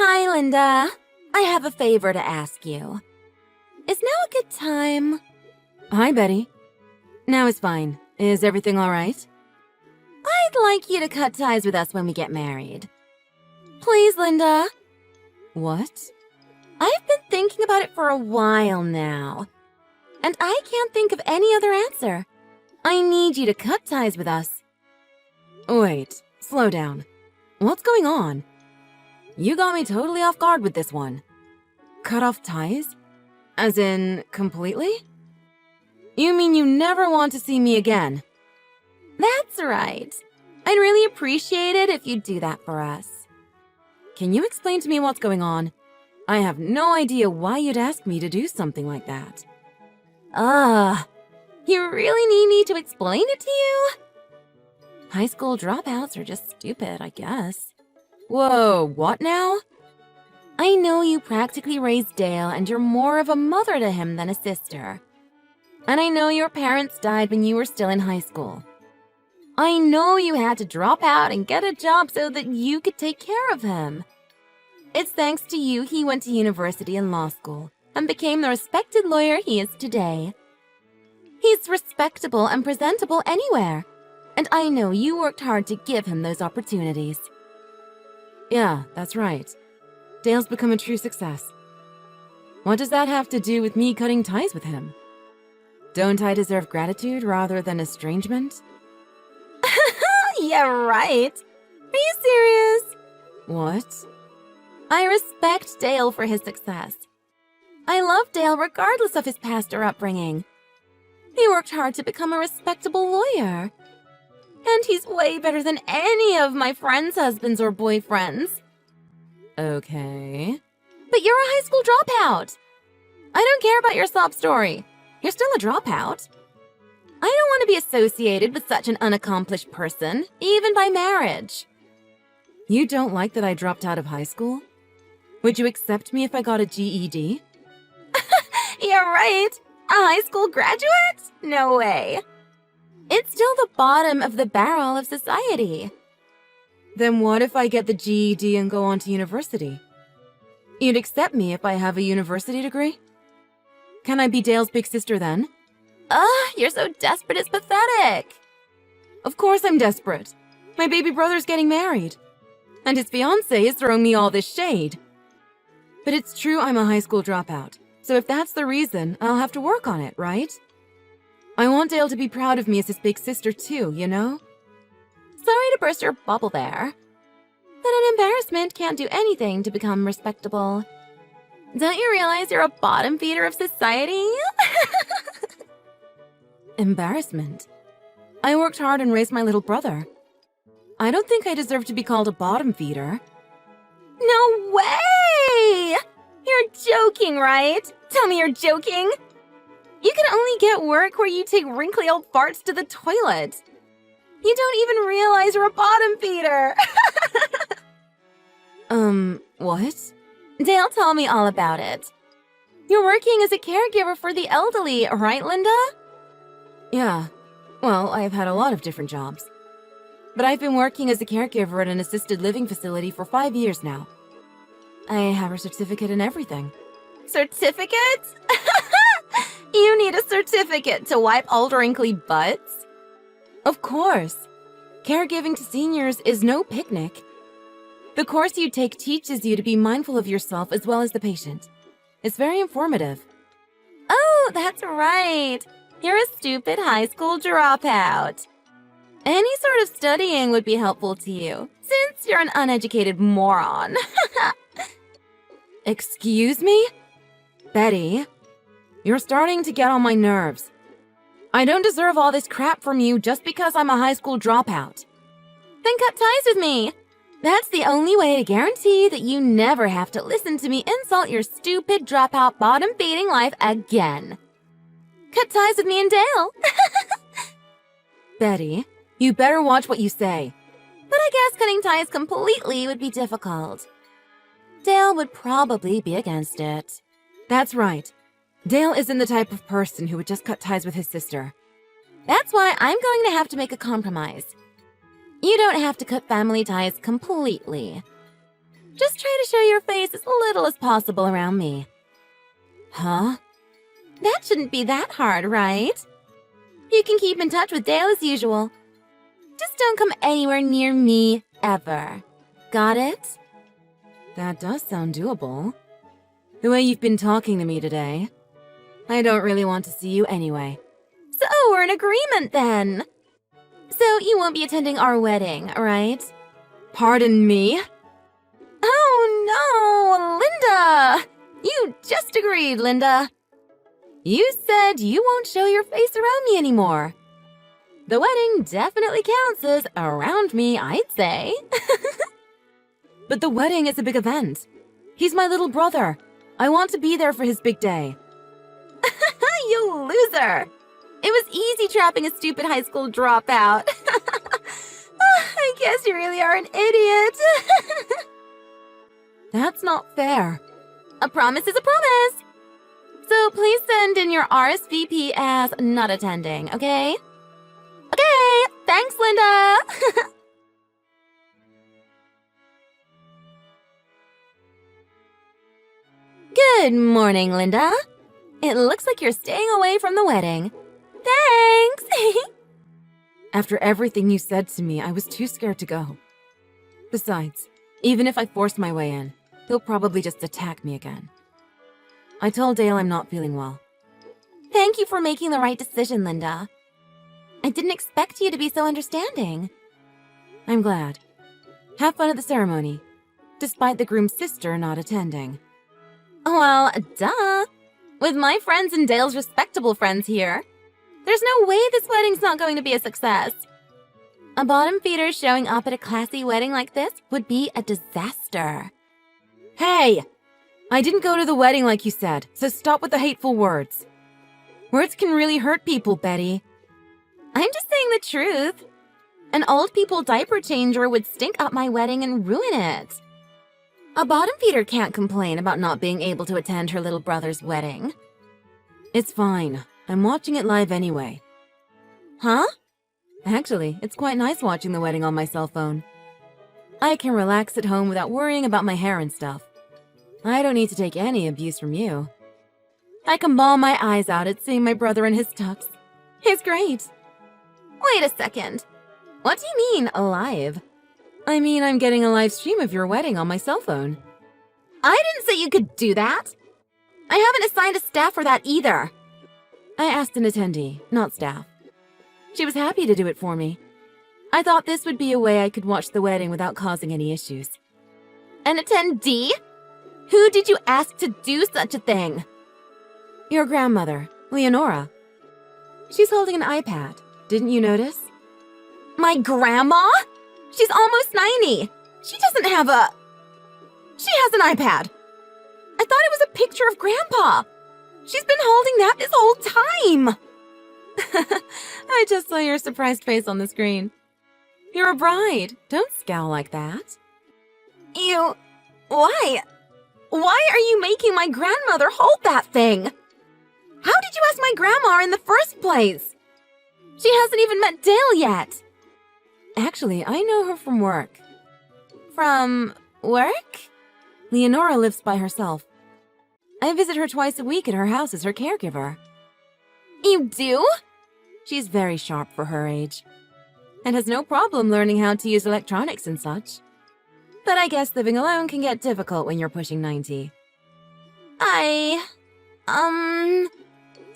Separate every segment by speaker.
Speaker 1: Hi, Linda. I have a favor to ask you. Is now a good time?
Speaker 2: Hi, Betty. Now is fine. Is everything all right?
Speaker 1: I'd like you to cut ties with us when we get married. Please, Linda.
Speaker 2: What?
Speaker 1: I've been thinking about it for a while now, and I can't think of any other answer. I need you to cut ties with us.
Speaker 2: Wait, slow down. What's going on? You got me totally off guard with this one. Cut off ties? As in, completely? You mean you never want to see me again?
Speaker 1: That's right. I'd really appreciate it if you'd do that for us.
Speaker 2: Can you explain to me what's going on? I have no idea why you'd ask me to do something like that.
Speaker 1: You really need me to explain it to you? High school dropouts are just stupid, I guess.
Speaker 2: Whoa, what now?
Speaker 1: I know you practically raised Dale and you're more of a mother to him than a sister. And I know your parents died when you were still in high school. I know you had to drop out and get a job so that you could take care of him. It's thanks to you he went to university and law school and became the respected lawyer he is today. He's respectable and presentable anywhere, and I know you worked hard to give him those opportunities.
Speaker 2: Yeah, that's right. Dale's become a true success. What does that have to do with me cutting ties with him? Don't I deserve gratitude rather than estrangement?
Speaker 1: Yeah, right. Are you serious?
Speaker 2: What?
Speaker 1: I respect Dale for his success. I love Dale regardless of his past or upbringing. He worked hard to become a respectable lawyer. And he's way better than any of my friends' husbands or boyfriends.
Speaker 2: Okay.
Speaker 1: But you're a high school dropout. I don't care about your sob story. You're still a dropout. I don't want to be associated with such an unaccomplished person, even by marriage.
Speaker 2: You don't like that I dropped out of high school? Would you accept me if I got a GED?
Speaker 1: Yeah, right. A high school graduate? No way. It's still the bottom of the barrel of society.
Speaker 2: Then what if I get the GED and go on to university? You'd accept me if I have a university degree? Can I be Dale's big sister then?
Speaker 1: You're so desperate it's pathetic.
Speaker 2: Of course I'm desperate. My baby brother's getting married. And his fiancé is throwing me all this shade. But it's true I'm a high school dropout. So if that's the reason, I'll have to work on it, right? I want Dale to be proud of me as his big sister too, you know?
Speaker 1: Sorry to burst your bubble there, but an embarrassment can't do anything to become respectable. Don't you realize you're a bottom feeder of society?
Speaker 2: Embarrassment? I worked hard and raised my little brother. I don't think I deserve to be called a bottom feeder.
Speaker 1: No way! You're joking, right? Tell me you're joking. You can only get work where you take wrinkly old farts to the toilet. You don't even realize you're a bottom feeder.
Speaker 2: What?
Speaker 1: Dale told me all about it. You're working as a caregiver for the elderly, right, Linda?
Speaker 2: Yeah. Well, I've had a lot of different jobs. But I've been working as a caregiver at an assisted living facility for 5 years now. I have a certificate and everything.
Speaker 1: Certificate? You need a certificate to wipe old wrinkly butts?
Speaker 2: Of course. Caregiving to seniors is no picnic. The course you take teaches you to be mindful of yourself as well as the patient. It's very informative.
Speaker 1: Oh, that's right. You're a stupid high school dropout. Any sort of studying would be helpful to you, since you're an uneducated moron.
Speaker 2: Excuse me? Betty, you're starting to get on my nerves. I don't deserve all this crap from you just because I'm a high school dropout.
Speaker 1: Then cut ties with me. That's the only way to guarantee that you never have to listen to me insult your stupid dropout bottom-feeding life again. Cut ties with me and Dale.
Speaker 2: Betty, you better watch what you say.
Speaker 1: But I guess cutting ties completely would be difficult. Dale would probably be against it.
Speaker 2: That's right. Dale isn't the type of person who would just cut ties with his sister.
Speaker 1: That's why I'm going to have to make a compromise. You don't have to cut family ties completely. Just try to show your face as little as possible around me.
Speaker 2: Huh?
Speaker 1: That shouldn't be that hard, right? You can keep in touch with Dale as usual. Just don't come anywhere near me, ever. Got it?
Speaker 2: That does sound doable. The way you've been talking to me today, I don't really want to see you anyway.
Speaker 1: So we're in agreement then. So you won't be attending our wedding, right?
Speaker 2: Pardon me?
Speaker 1: Oh no, Linda! You just agreed, Linda. You said you won't show your face around me anymore. The wedding definitely counts as around me, I'd say.
Speaker 2: But the wedding is a big event. He's my little brother. I want to be there for his big day.
Speaker 1: You loser! It was easy trapping a stupid high school dropout. I guess you really are an idiot.
Speaker 2: That's not fair.
Speaker 1: A promise is a promise. So please send in your RSVP as not attending, okay? Okay, thanks, Linda. Good morning, Linda. It looks like you're staying away from the wedding. Thanks.
Speaker 2: After everything you said to me, I was too scared to go. Besides, even if I forced my way in, he'll probably just attack me again. I told Dale I'm not feeling well.
Speaker 1: Thank you for making the right decision, Linda. I didn't expect you to be so understanding.
Speaker 2: I'm glad. Have fun at the ceremony, despite the groom's sister not attending.
Speaker 1: Well, duh. With my friends and Dale's respectable friends here, there's no way this wedding's not going to be a success. A bottom feeder showing up at a classy wedding like this would be a disaster.
Speaker 2: Hey! I didn't go to the wedding like you said, so stop with the hateful words. Words can really hurt people, Betty.
Speaker 1: I'm just saying the truth. An old people diaper changer would stink up my wedding and ruin it. A bottom feeder can't complain about not being able to attend her little brother's wedding.
Speaker 2: It's fine. I'm watching it live anyway.
Speaker 1: Huh?
Speaker 2: Actually, it's quite nice watching the wedding on my cell phone. I can relax at home without worrying about my hair and stuff. I don't need to take any abuse from you. I can bawl my eyes out at seeing my brother in his tux. He's great.
Speaker 1: Wait a second. What do you mean, alive?
Speaker 2: I mean, I'm getting a live stream of your wedding on my cell phone.
Speaker 1: I didn't say you could do that. I haven't assigned a staff for that either.
Speaker 2: I asked an attendee, not staff. She was happy to do it for me. I thought this would be a way I could watch the wedding without causing any issues.
Speaker 1: An attendee? Who did you ask to do such a thing?
Speaker 2: Your grandmother, Leonora. She's holding an iPad. Didn't you notice?
Speaker 1: My grandma? She's almost 90. She doesn't have a... She has an iPad. I thought it was a picture of Grandpa. She's been holding that this whole time.
Speaker 2: I just saw your surprised face on the screen. You're a bride. Don't scowl like that.
Speaker 1: You... Why? Why are you making my grandmother hold that thing? How did you ask my grandma in the first place? She hasn't even met Dale yet.
Speaker 2: Actually, I know her from work.
Speaker 1: From work?
Speaker 2: Leonora lives by herself. I visit her twice a week at her house as her caregiver.
Speaker 1: You do?
Speaker 2: She's very sharp for her age, and has no problem learning how to use electronics and such. But I guess living alone can get difficult when you're pushing 90.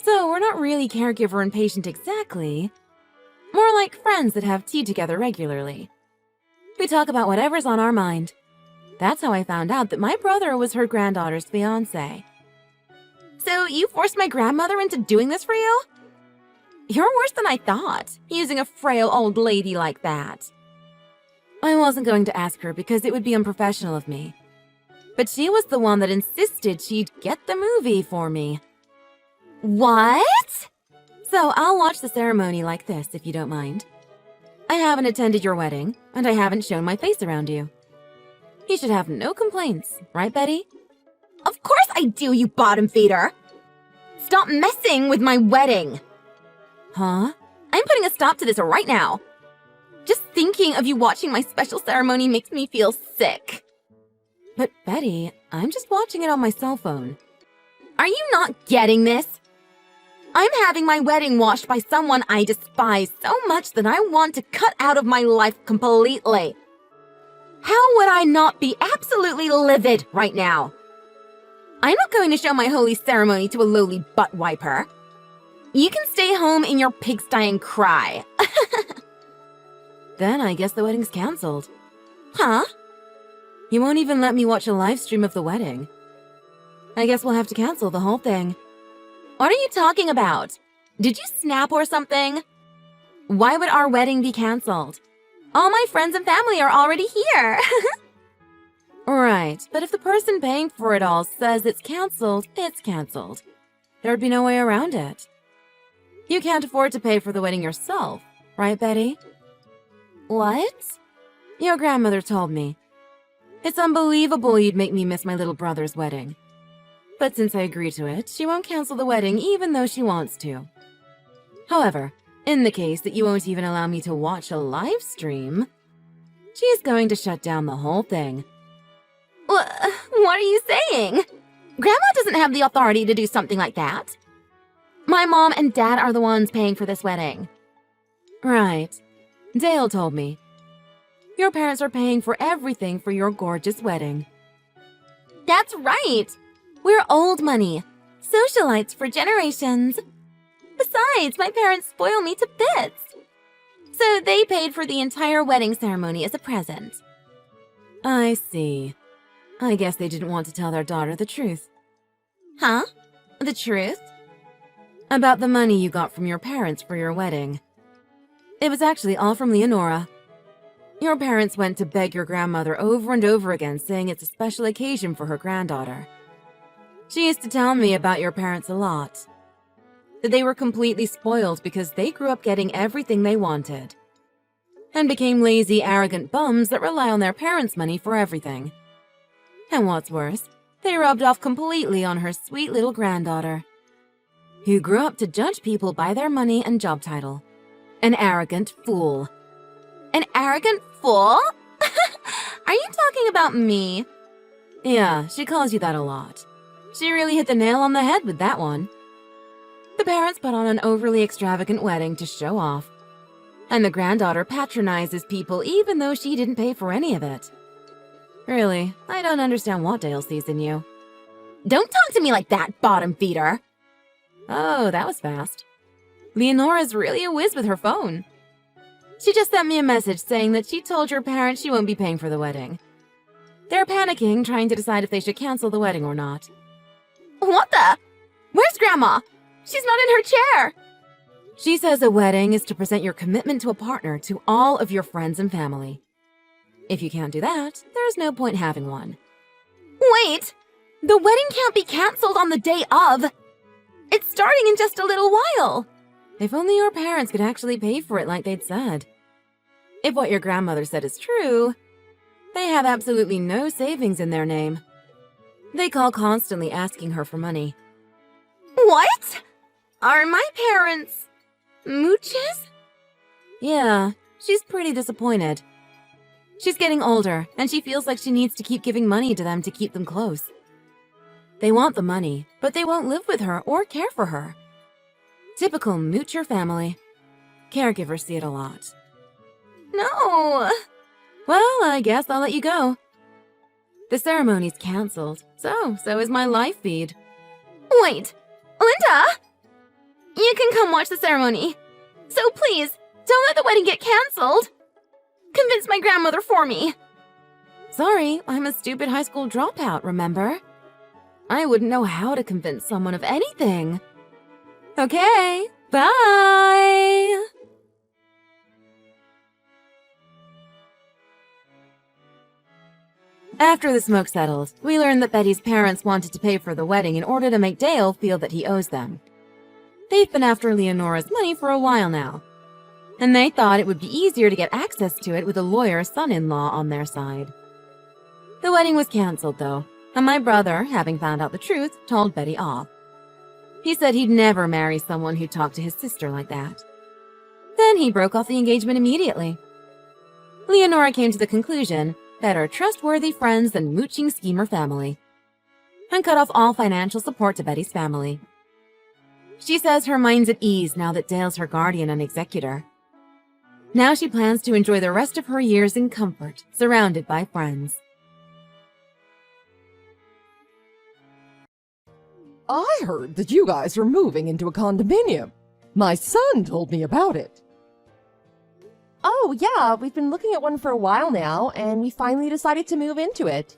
Speaker 2: So we're not really caregiver and patient exactly. More like friends that have tea together regularly. We talk about whatever's on our mind. That's how I found out that my brother was her granddaughter's fiancé.
Speaker 1: So you forced my grandmother into doing this for you? You're worse than I thought, using a frail old lady like that.
Speaker 2: I wasn't going to ask her because it would be unprofessional of me. But she was the one that insisted she'd get the movie for me.
Speaker 1: What?
Speaker 2: So I'll watch the ceremony like this, if you don't mind. I haven't attended your wedding, and I haven't shown my face around you. You should have no complaints, right, Betty?
Speaker 1: Of course I do, you bottom feeder! Stop messing with my wedding!
Speaker 2: Huh?
Speaker 1: I'm putting a stop to this right now. Just thinking of you watching my special ceremony makes me feel sick.
Speaker 2: But Betty, I'm just watching it on my cell phone.
Speaker 1: Are you not getting this? I'm having my wedding watched by someone I despise so much that I want to cut out of my life completely. How would I not be absolutely livid right now? I'm not going to show my holy ceremony to a lowly butt wiper. You can stay home in your pigsty and cry.
Speaker 2: Then I guess the wedding's canceled.
Speaker 1: Huh?
Speaker 2: You won't even let me watch a live stream of the wedding. I guess we'll have to cancel the whole thing.
Speaker 1: What are you talking about? Did you snap or something? Why would our wedding be canceled? All my friends and family are already here.
Speaker 2: Right, but if the person paying for it all says it's canceled, it's canceled. There'd be no way around it. You can't afford to pay for the wedding yourself, right, Betty?
Speaker 1: What?
Speaker 2: Your grandmother told me. It's unbelievable you'd make me miss my little brother's wedding. But since I agree to it, she won't cancel the wedding even though she wants to. However, in the case that you won't even allow me to watch a live stream, she's going to shut down the whole thing.
Speaker 1: What are you saying? Grandma doesn't have the authority to do something like that. My mom and dad are the ones paying for this wedding.
Speaker 2: Right. Dale told me. Your parents are paying for everything for your gorgeous wedding.
Speaker 1: That's right. We're old money. Socialites for generations. Besides, my parents spoil me to bits. So they paid for the entire wedding ceremony as a present.
Speaker 2: I see. I guess they didn't want to tell their daughter the truth.
Speaker 1: Huh? The truth?
Speaker 2: About the money you got from your parents for your wedding. It was actually all from Leonora. Your parents went to beg your grandmother over and over again, saying it's a special occasion for her granddaughter. She used to tell me about your parents a lot. That they were completely spoiled because they grew up getting everything they wanted. And became lazy, arrogant bums that rely on their parents' money for everything. And what's worse, they rubbed off completely on her sweet little granddaughter, who grew up to judge people by their money and job title. An arrogant fool.
Speaker 1: An arrogant fool? Are you talking about me?
Speaker 2: Yeah, she calls you that a lot. She really hit the nail on the head with that one. The parents put on an overly extravagant wedding to show off. And the granddaughter patronizes people even though she didn't pay for any of it. Really, I don't understand what Dale sees in you.
Speaker 1: Don't talk to me like that, bottom feeder.
Speaker 2: Oh, that was fast. Leonora's really a whiz with her phone. She just sent me a message saying that she told your parents she won't be paying for the wedding. They're panicking, trying to decide if they should cancel the wedding or not.
Speaker 1: What the? Where's Grandma? She's not in her chair.
Speaker 2: She says a wedding is to present your commitment to a partner to all of your friends and family. If you can't do that, there's no point having one.
Speaker 1: Wait! The wedding can't be canceled on the day of. It's starting in just a little while.
Speaker 2: If only your parents could actually pay for it like they'd said. If what your grandmother said is true, they have absolutely no savings in their name. They call constantly asking her for money.
Speaker 1: What? Are my parents mooches?
Speaker 2: Yeah, she's pretty disappointed. She's getting older, and she feels like she needs to keep giving money to them to keep them close. They want the money, but they won't live with her or care for her. Typical moocher family. Caregivers see it a lot.
Speaker 1: No.
Speaker 2: Well, I guess I'll let you go. The ceremony's canceled, so is my live feed.
Speaker 1: Wait, Linda! You can come watch the ceremony. So please, don't let the wedding get canceled. Convince my grandmother for me.
Speaker 2: Sorry, I'm a stupid high school dropout, remember? I wouldn't know how to convince someone of anything. Okay, bye! After the smoke settled, we learned that Betty's parents wanted to pay for the wedding in order to make Dale feel that he owes them. They've been after Leonora's money for a while now, and they thought it would be easier to get access to it with a lawyer son-in-law on their side. The wedding was canceled, though, and my brother, having found out the truth, told Betty off. He said he'd never marry someone who talked to his sister like that. Then he broke off the engagement immediately. Leonora came to the conclusion
Speaker 1: better trustworthy friends than mooching schemer family, and cut off all financial support to Betty's family. She says her mind's at ease now that Dale's her guardian and executor. Now she plans to enjoy the rest of her years in comfort, surrounded by friends.
Speaker 3: I heard that you guys are moving into a condominium. My son told me about it.
Speaker 4: Oh, yeah, we've been looking at one for a while now, and we finally decided to move into it.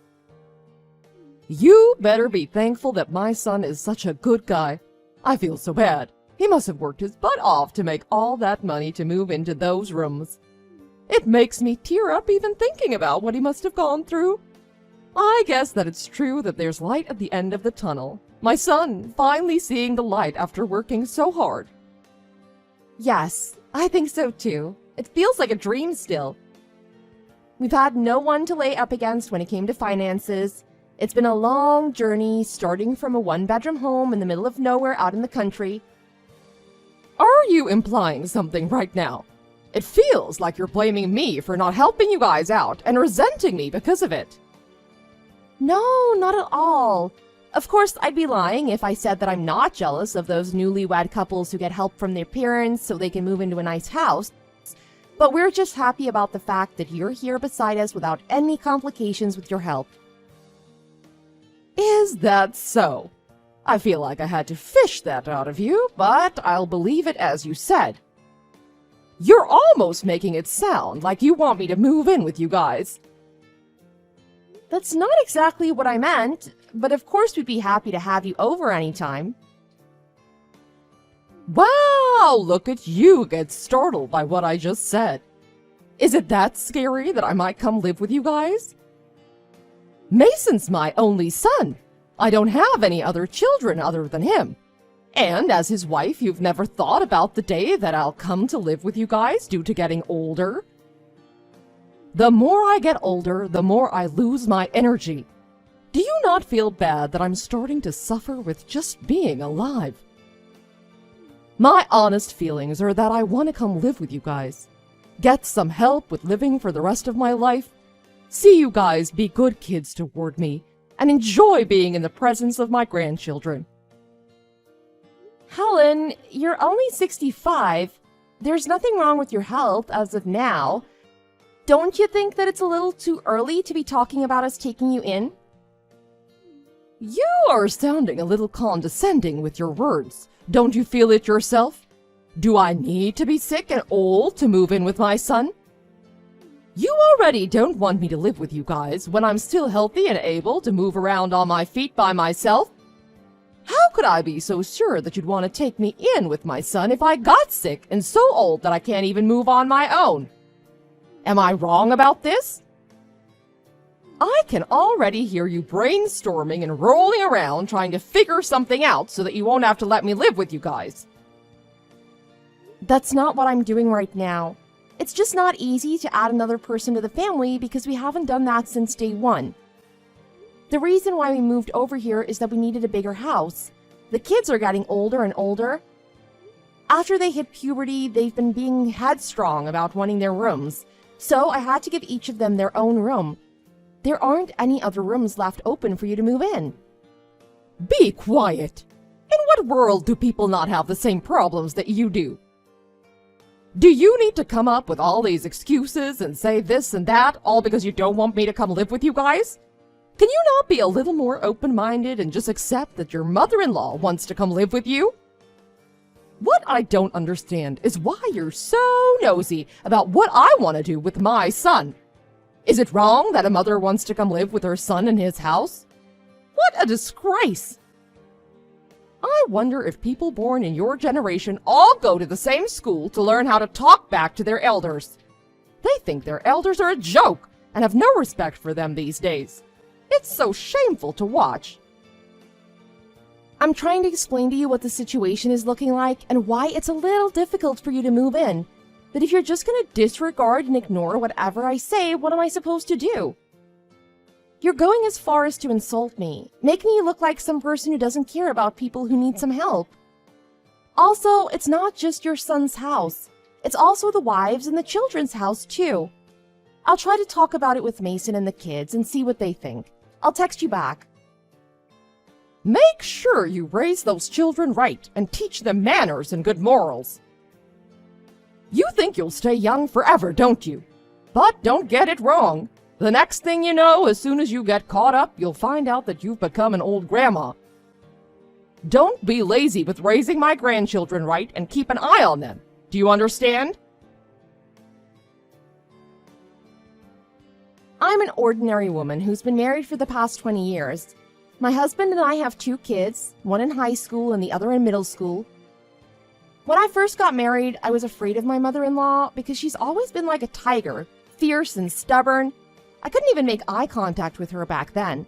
Speaker 3: You better be thankful that my son is such a good guy. I feel so bad. He must have worked his butt off to make all that money to move into those rooms. It makes me tear up even thinking about what he must have gone through. I guess that it's true that there's light at the end of the tunnel. My son finally seeing the light after working so hard.
Speaker 4: Yes, I think so too. It feels like a dream still. We've had no one to lay up against when it came to finances. It's been a long journey, starting from a one-bedroom home in the middle of nowhere out in the country.
Speaker 3: Are you implying something right now? It feels like you're blaming me for not helping you guys out and resenting me because of it.
Speaker 4: No, not at all. Of course, I'd be lying if I said that I'm not jealous of those newlywed couples who get help from their parents so they can move into a nice house. But we're just happy about the fact that you're here beside us without any complications with your help.
Speaker 3: Is that so? I feel like I had to fish that out of you, but I'll believe it as you said. You're almost making it sound like you want me to move in with you guys.
Speaker 4: That's not exactly what I meant, but of course we'd be happy to have you over anytime.
Speaker 3: Wow, look at you get startled by what I just said. Is it that scary that I might come live with you guys? Mason's my only son. I don't have any other children other than him. And as his wife, you've never thought about the day that I'll come to live with you guys due to getting older? The more I get older, the more I lose my energy. Do you not feel bad that I'm starting to suffer with just being alive? My honest feelings are that I want to come live with you guys, get some help with living for the rest of my life, see you guys be good kids toward me, and enjoy being in the presence of my grandchildren.
Speaker 4: Helen, you're only 65. There's nothing wrong with your health as of now. Don't you think that it's a little too early to be talking about us taking you in?
Speaker 3: You are sounding a little condescending with your words. Don't you feel it yourself? Do I need to be sick and old to move in with my son? You already don't want me to live with you guys when I'm still healthy and able to move around on my feet by myself. How could I be so sure that you'd want to take me in with my son if I got sick and so old that I can't even move on my own? Am I wrong about this? I can already hear you brainstorming and rolling around trying to figure something out so that you won't have to let me live with you guys.
Speaker 4: That's not what I'm doing right now. It's just not easy to add another person to the family because we haven't done that since day one. The reason why we moved over here is that we needed a bigger house. The kids are getting older and older. After they hit puberty, they've been being headstrong about wanting their rooms, so I had to give each of them their own room. There aren't any other rooms left open for you to move in.
Speaker 3: Be quiet! In what world do people not have the same problems that you do? Do you need to come up with all these excuses and say this and that, all because you don't want me to come live with you guys? Can you not be a little more open-minded and just accept that your mother-in-law wants to come live with you? What I don't understand is why you're so nosy about what I want to do with my son. Is it wrong that a mother wants to come live with her son in his house? What a disgrace! I wonder if people born in your generation all go to the same school to learn how to talk back to their elders. They think their elders are a joke and have no respect for them these days. It's so shameful to watch.
Speaker 4: I'm trying to explain to you what the situation is looking like and why it's a little difficult for you to move in. But if you're just going to disregard and ignore whatever I say, what am I supposed to do? You're going as far as to insult me, making me look like some person who doesn't care about people who need some help. Also, it's not just your son's house. It's also the wives' and the children's house, too. I'll try to talk about it with Mason and the kids and see what they think. I'll text you back.
Speaker 3: Make sure you raise those children right and teach them manners and good morals. You think you'll stay young forever, don't you? But don't get it wrong. The next thing you know, as soon as you get caught up, you'll find out that you've become an old grandma. Don't be lazy with raising my grandchildren right and keep an eye on them. Do you understand?
Speaker 4: I'm an ordinary woman who's been married for the past 20 years. My husband and I have 2 kids, one in high school and the other in middle school. When I first got married, I was afraid of my mother-in-law because she's always been like a tiger, fierce and stubborn. I couldn't even make eye contact with her back then.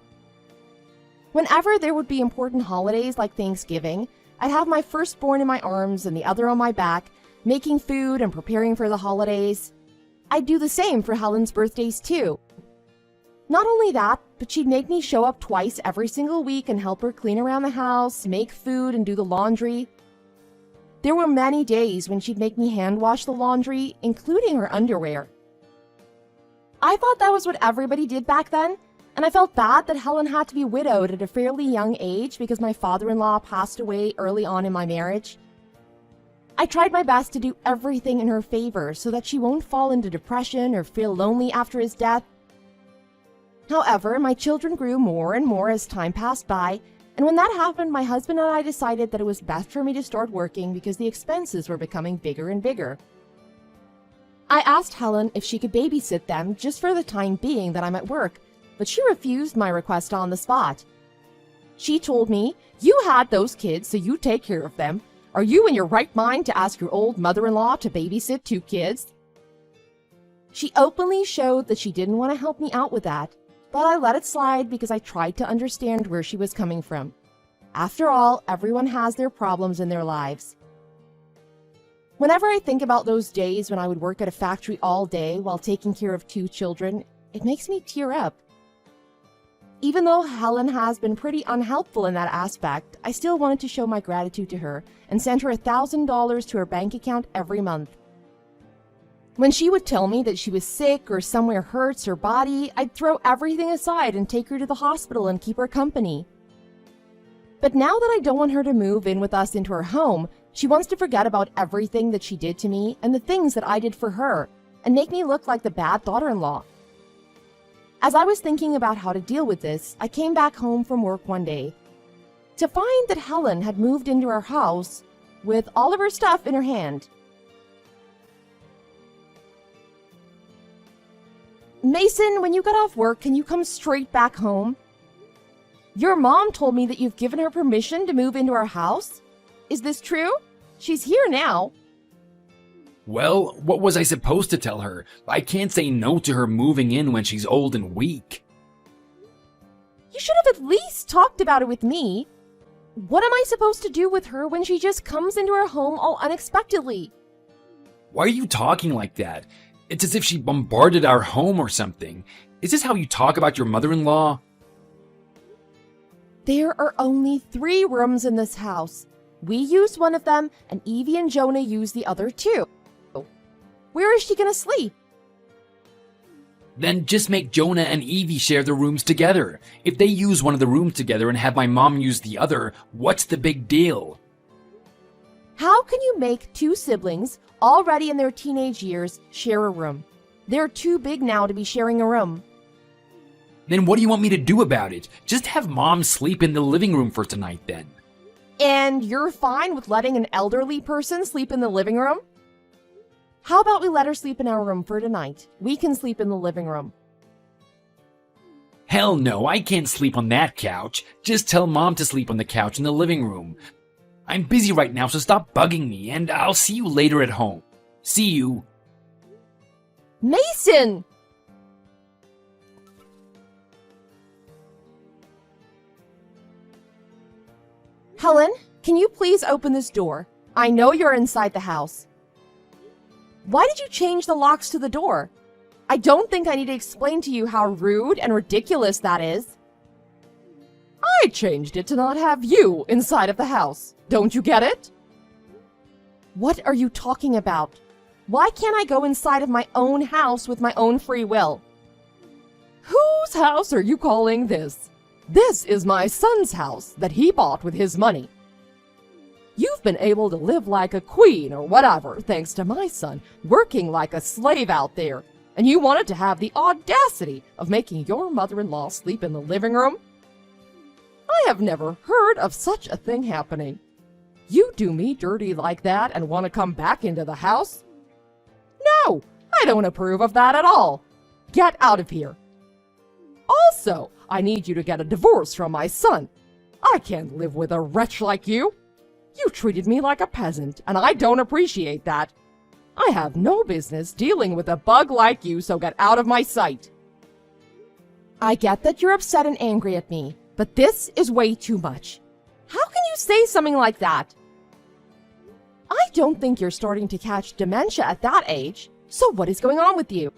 Speaker 4: Whenever there would be important holidays like Thanksgiving, I'd have my firstborn in my arms and the other on my back, making food and preparing for the holidays. I'd do the same for Helen's birthdays too. Not only that, but she'd make me show up twice every single week and help her clean around the house, make food, and do the laundry. There were many days when she'd make me hand wash the laundry, including her underwear. I thought that was what everybody did back then, and I felt bad that Helen had to be widowed at a fairly young age because my father-in-law passed away early on in my marriage. I tried my best to do everything in her favor so that she won't fall into depression or feel lonely after his death. However, my children grew more and more as time passed by, and when that happened, my husband and I decided that it was best for me to start working because the expenses were becoming bigger and bigger. I asked Helen if she could babysit them just for the time being that I'm at work, but she refused my request on the spot. She told me, "You had those kids, so you take care of them. Are you in your right mind to ask your old mother-in-law to babysit 2 kids?" She openly showed that she didn't want to help me out with that, but I let it slide because I tried to understand where she was coming from. After all, everyone has their problems in their lives. Whenever I think about those days when I would work at a factory all day while taking care of 2 children, it makes me tear up. Even though Helen has been pretty unhelpful in that aspect, I still wanted to show my gratitude to her and send her $1,000 to her bank account every month. When she would tell me that she was sick or somewhere hurts her body, I'd throw everything aside and take her to the hospital and keep her company. But now that I don't want her to move in with us into her home, she wants to forget about everything that she did to me and the things that I did for her, and make me look like the bad daughter-in-law. As I was thinking about how to deal with this, I came back home from work one day to find that Helen had moved into our house with all of her stuff in her hand. "Mason, when you get off work, can you come straight back home? Your mom told me that you've given her permission to move into our house. Is this true? She's here now."
Speaker 5: Well, what was I supposed to tell her? I can't say no to her moving in when she's old and weak.
Speaker 4: "You should have at least talked about it with me. What am I supposed to do with her when she just comes into our home all unexpectedly?"
Speaker 5: Why are you talking like that? It's as if she bombarded our home or something. Is this how you talk about your mother-in-law?
Speaker 4: There are only 3 rooms in this house. We use one of them, and Evie and Jonah use the other 2. Where is she gonna sleep?
Speaker 5: Then just make Jonah and Evie share the rooms together. If they use one of the rooms together and have my mom use the other, what's the big deal?
Speaker 4: How can you make 2 siblings, already in their teenage years, share a room? They're too big now to be sharing a room.
Speaker 5: Then what do you want me to do about it? Just have mom sleep in the living room for tonight then.
Speaker 4: And you're fine with letting an elderly person sleep in the living room? How about we let her sleep in our room for tonight? We can sleep in the living room.
Speaker 5: Hell no, I can't sleep on that couch. Just tell mom to sleep on the couch in the living room. I'm busy right now, so stop bugging me, and I'll see you later at home. See you.
Speaker 4: Mason! Helen, can you please open this door? I know you're inside the house. Why did you change the locks to the door? I don't think I need to explain to you how rude and ridiculous that is.
Speaker 3: I changed it to not have you inside of the house. Don't you get it?
Speaker 4: What are you talking about? Why can't I go inside of my own house with my own free will?
Speaker 3: Whose house are you calling this? This is my son's house that he bought with his money. You've been able to live like a queen or whatever thanks to my son working like a slave out there, and you wanted to have the audacity of making your mother-in-law sleep in the living room? I have never heard of such a thing happening. You do me dirty like that and want to come back into the house? No, I don't approve of that at all. Get out of here. Also, I need you to get a divorce from my son. I can't live with a wretch like you. You treated me like a peasant, and I don't appreciate that. I have no business dealing with a bug like you, so get out of my sight.
Speaker 4: I get that you're upset and angry at me, but this is way too much. How can you say something like that? I don't think you're starting to catch dementia at that age, so what is going on with you?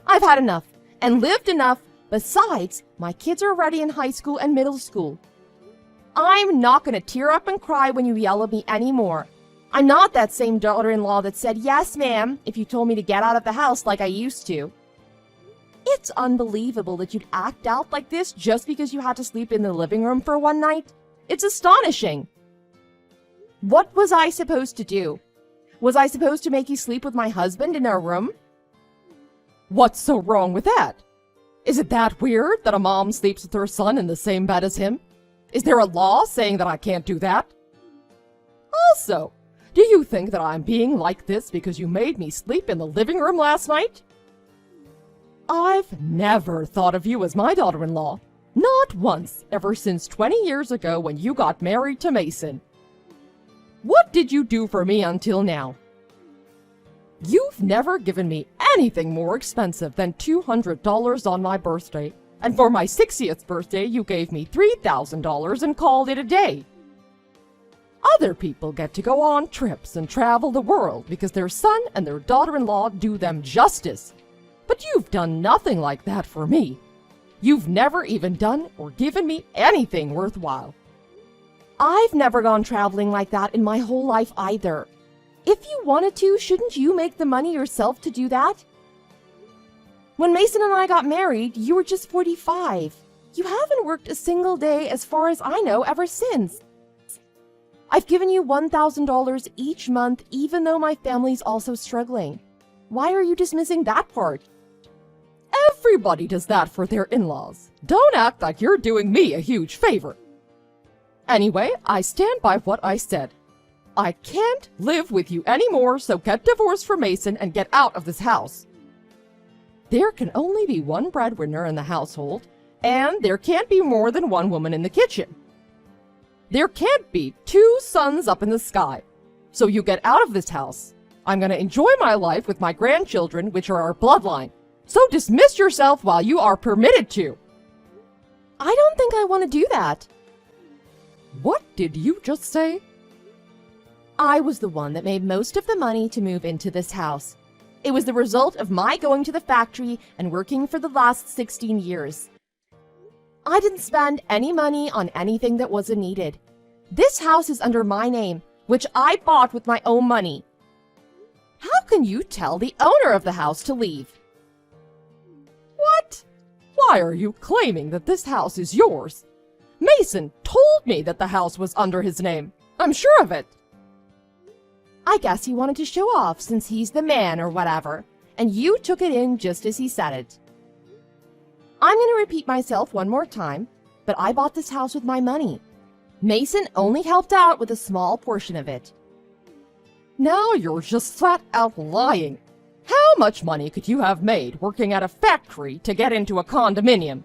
Speaker 4: I've had enough, and lived enough. Besides, my kids are already in high school and middle school. I'm not going to tear up and cry when you yell at me anymore. I'm not that same daughter-in-law that said, "Yes, ma'am," if you told me to get out of the house like I used to. It's unbelievable that you'd act out like this just because you had to sleep in the living room for one night. It's astonishing. What was I supposed to do? Was I supposed to make you sleep with my husband in our room?
Speaker 3: What's so wrong with that? Is it that weird that a mom sleeps with her son in the same bed as him? Is there a law saying that I can't do that? Also, do you think that I'm being like this because you made me sleep in the living room last night? I've never thought of you as my daughter-in-law. Not once, ever since 20 years ago when you got married to Mason. What did you do for me until now? You've never given me anything more expensive than $200 on my birthday, and for my 60th birthday you gave me $3,000 and called it a day. Other people get to go on trips and travel the world because their son and their daughter-in-law do them justice. But you've done nothing like that for me. You've never even done or given me anything worthwhile.
Speaker 4: I've never gone traveling like that in my whole life either. If you wanted to, shouldn't you make the money yourself to do that? When Mason and I got married, you were just 45. You haven't worked a single day, as far as I know, ever since. I've given you $1,000 each month, even though my family's also struggling. Why are you dismissing that part?
Speaker 3: Everybody does that for their in-laws. Don't act like you're doing me a huge favor. Anyway, I stand by what I said. I can't live with you anymore, so get divorced from Mason and get out of this house. There can only be one breadwinner in the household, and there can't be more than one woman in the kitchen. There can't be two suns up in the sky. So you get out of this house. I'm going to enjoy my life with my grandchildren, which are our bloodline. So dismiss yourself while you are permitted to.
Speaker 4: I don't think I want to do that.
Speaker 3: What did you just say?
Speaker 4: I was the one that made most of the money to move into this house. It was the result of my going to the factory and working for the last 16 years. I didn't spend any money on anything that wasn't needed. This house is under my name, which I bought with my own money. How can you tell the owner of the house to leave?
Speaker 3: What? Why are you claiming that this house is yours? Mason told me that the house was under his name. I'm sure of it.
Speaker 4: I guess he wanted to show off since he's the man or whatever, and you took it in just as he said it. I'm going to repeat myself one more time, but I bought this house with my money. Mason only helped out with a small portion of it.
Speaker 3: Now you're just flat out lying. How much money could you have made working at a factory to get into a condominium?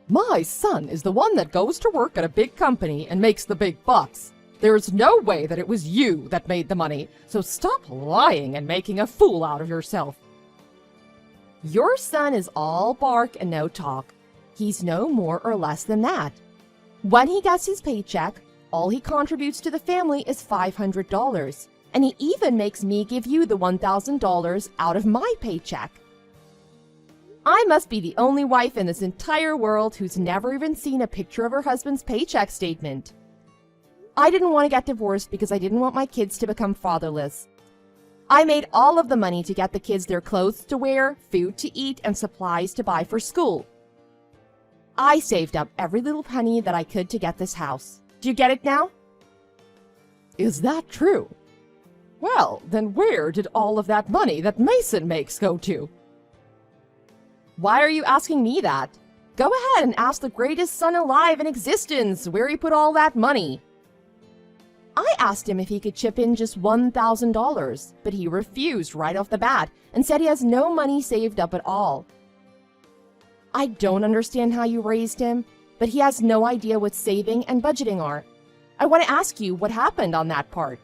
Speaker 3: My son is the one that goes to work at a big company and makes the big bucks. There's no way that it was you that made the money, so stop lying and making a fool out of yourself.
Speaker 4: Your son is all bark and no talk. He's no more or less than that. When he gets his paycheck, all he contributes to the family is $500, and he even makes me give you the $1,000 out of my paycheck. I must be the only wife in this entire world who's never even seen a picture of her husband's paycheck statement. I didn't want to get divorced because I didn't want my kids to become fatherless. I made all of the money to get the kids their clothes to wear, food to eat, and supplies to buy for school. I saved up every little penny that I could to get this house. Do you get it now?
Speaker 3: Is that true? Well, then where did all of that money that Mason makes go to?
Speaker 4: Why are you asking me that? Go ahead and ask the greatest son alive in existence where he put all that money. I asked him if he could chip in just $1,000, but he refused right off the bat and said he has no money saved up at all. I don't understand how you raised him, but he has no idea what saving and budgeting are. I want to ask you what happened on that part.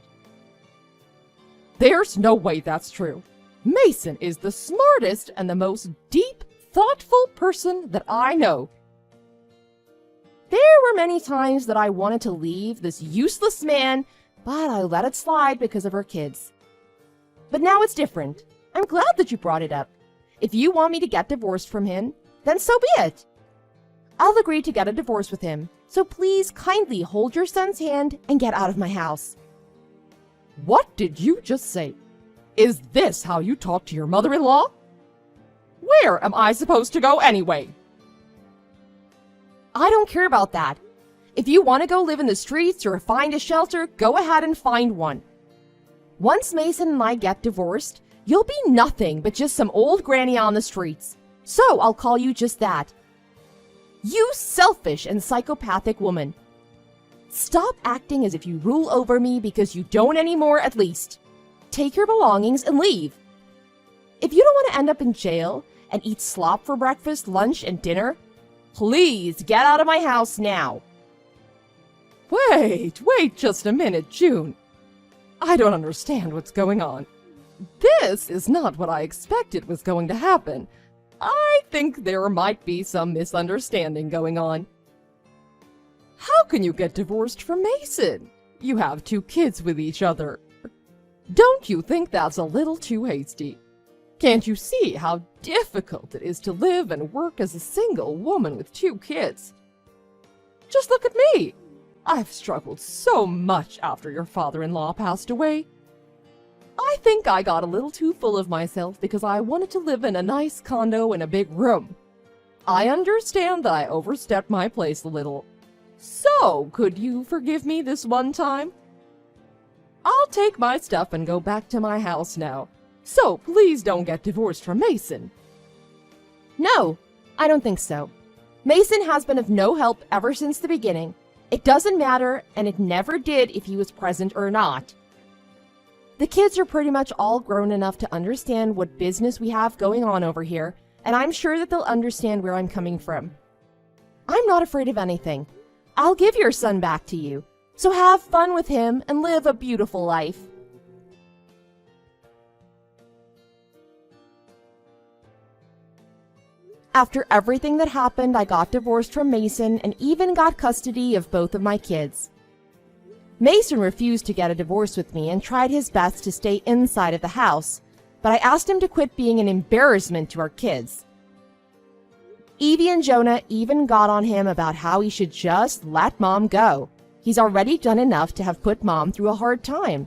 Speaker 3: There's no way that's true. Mason is the smartest and the most deep, thoughtful person that I know.
Speaker 4: There were many times that I wanted to leave this useless man, but I let it slide because of our kids. But now it's different. I'm glad that you brought it up. If you want me to get divorced from him, then so be it. I'll agree to get a divorce with him, so please kindly hold your son's hand and get out of my house.
Speaker 3: What did you just say? Is this how you talk to your mother-in-law? Where am I supposed to go anyway?
Speaker 4: I don't care about that. If you want to go live in the streets or find a shelter, go ahead and find one. Once Mason and I get divorced, you'll be nothing but just some old granny on the streets. So I'll call you just that. You selfish and psychopathic woman. Stop acting as if you rule over me because you don't anymore at least. Take your belongings and leave. If you don't want to end up in jail and eat slop for breakfast, lunch, and dinner, please get out of my house now.
Speaker 3: Wait just a minute, June. I don't understand what's going on. This is not what I expected was going to happen. I think there might be some misunderstanding going on. How can you get divorced from Mason? You have 2 kids with each other. Don't you think that's a little too hasty? Can't you see how difficult it is to live and work as a single woman with 2 kids? Just look at me. I've struggled so much after your father-in-law passed away. I think I got a little too full of myself because I wanted to live in a nice condo in a big room. I understand that I overstepped my place a little. So, could you forgive me this one time? I'll take my stuff and go back to my house now. So, please don't get divorced from Mason.
Speaker 4: No, I don't think so. Mason has been of no help ever since the beginning. It doesn't matter, and it never did if he was present or not. The kids are pretty much all grown enough to understand what business we have going on over here, and I'm sure that they'll understand where I'm coming from. I'm not afraid of anything. I'll give your son back to you, so have fun with him and live a beautiful life. After everything that happened, I got divorced from Mason and even got custody of both of my kids. Mason refused to get a divorce with me and tried his best to stay inside of the house, but I asked him to quit being an embarrassment to our kids. Evie and Jonah even got on him about how he should just let Mom go. He's already done enough to have put Mom through a hard time.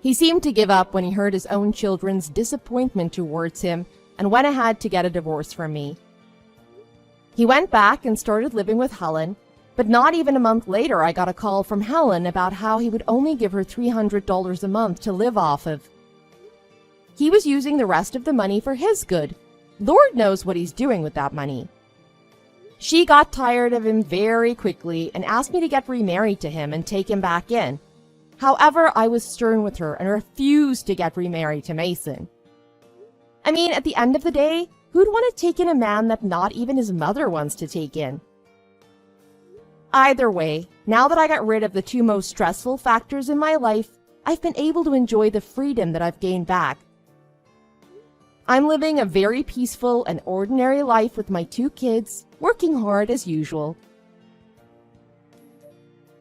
Speaker 4: He seemed to give up when he heard his own children's disappointment towards him and went ahead to get a divorce from me. He went back and started living with Helen, but not even a month later I got a call from Helen about how he would only give her $300 a month to live off of. He was using the rest of the money for his good. Lord knows what he's doing with that money. She got tired of him very quickly and asked me to get remarried to him and take him back in. However, I was stern with her and refused to get remarried to Mason. I mean, at the end of the day, who'd want to take in a man that not even his mother wants to take in? Either way, now that I got rid of the 2 most stressful factors in my life, I've been able to enjoy the freedom that I've gained back. I'm living a very peaceful and ordinary life with my 2 kids, working hard as usual.